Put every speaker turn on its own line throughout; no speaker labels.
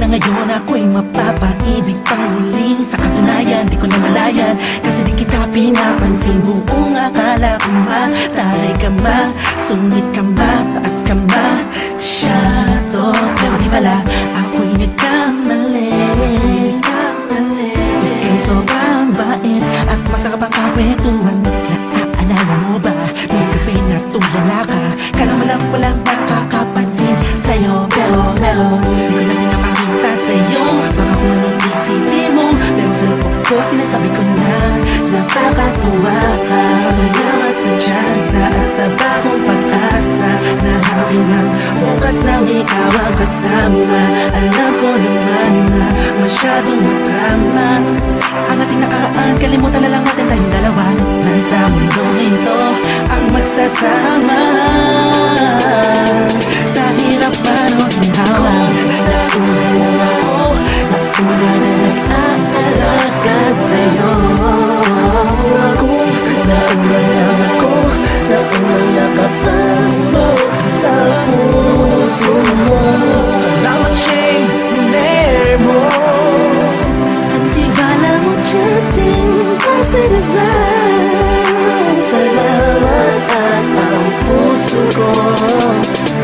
Ngayon ako'y mapapaibig pang muli. Sa katunayan, di ko na malayan, kasi di kita pinapansin. Buong akala ko matalay ka ma, sungit ka ma, taas ka ma, shadow. Pero di pala, ako'y nagkamali. Ika'y sobrang bait at masarap ang kakwentuhan. Naaalala mo ba, nung gabi na tumula ka, kala mo lang walang nakakapansin sa'yo. Pero meron, di ko na pinapakita sa'yo, baka kung anong isipin mo, pero sa loob ko sinasabi ko na nakakatuwa ka. Salamat sa tsansa at sa bagong pag-asa, na happy ng bukas nang ikaw ang kasama. Alam ko naman na masyadong madrama ang ating nakaraan, kalimutan na lang natin tayong dalawa. Nasa mundong ito ang magsasama, sa hirap man o ginhawa. Nauna lang ako, nauna na nag-aalaga sa'yo. Nauna lang ako, nauna nakapasok sa puso mo. Salamat Shane, luner mo. Hindi bala mo Justin, kasi nag-vibes. Salamat at ang puso ko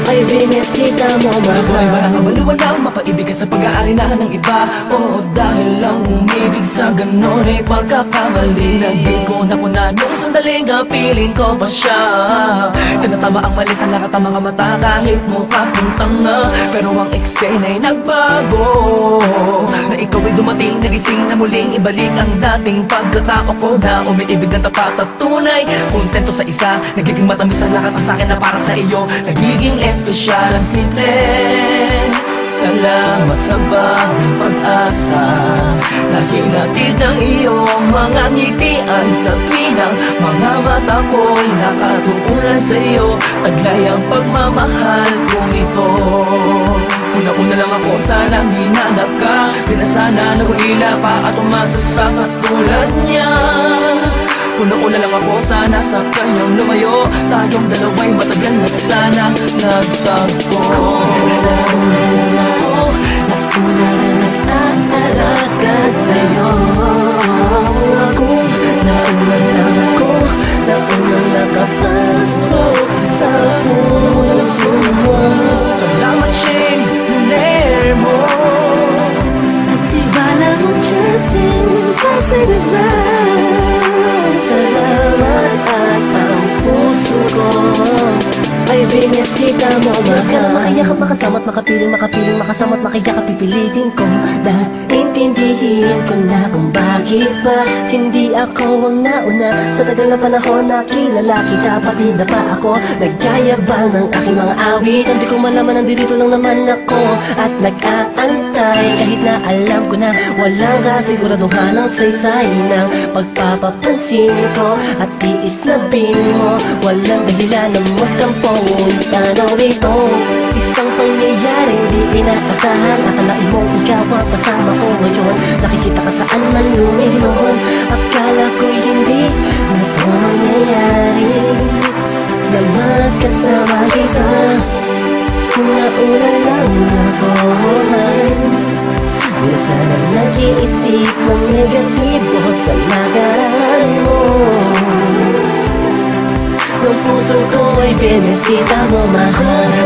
ay binisita mo, mahal. Ako'y walang kabaluan lang, mapaibig ka sa pag-aari na ng iba. Oo, dahil lang umibig sa ganon ay pagkakamali. Naging ko na po na nung sandaling piling ko pa siya. Tinatama ang mali sa lahat ng mga mata, kahit mukha puntang na. Pero ang eksena ay nagbago, na ikaw ay dumating, nagising na muling ibalik ang dating pagkatao ko, na umiibig ng tapat at tunay. Kontento sa isa, nagiging matamis ang lahat ang sakin na para sa iyo. Nagiging espesyal ang simple. Salamat sa bagong pag-asa, na hinatid ng iyong mga ngitian. Sa pinang mga mata ko'y nakatuunan sa iyo, taglay ang pagmamahal kong ito. Una-una lang ako, sanang hinanap ka, di na sana nahulila pa at umasa sa katulad niya. Una-una lang ako, sana sa kanyang lumayo, tayong dalawa'y matagal na sana nagtagpo. Nauna lang ako, nauna na nag-aalaga sa'yo. Nauna lang ako, nauna nakapasok sa puso mo. Salamat Shane, luner mo. Hindi bala mo Justin, kasi nag-vibes. Salamat at ang puso ko ay binisita mo, mahal. Makayakap, makasama't makapiling, makasamot, makayakap, pipilitin ko na intindihin ko na kung bakit ba hindi ako ang nauna. Sa tagal na panahon na kilala kita, pati na pa ako nagyayabang ng aking mga awit. Hindi ko malaman, nandito lang naman ako at nag-aantay, kahit na alam ko na walang kasiguraduhan ang saysay ng pagpapapansin ko at tiis na bin mo. Walang dahilan na magkampong tanaw ito, isang pangyayaring di inaasahan. Akalain mong ikaw ang kasama ko ngayon, nakikita ka saan man lumiyon. Akala ko'y hindi na ito mangyayari, na magkasama kita. Kung nauna lang ako, di na sana nag-iisip ng negatibo sa nakaraan mo. Ang puso ko ay binisita mo, mahal.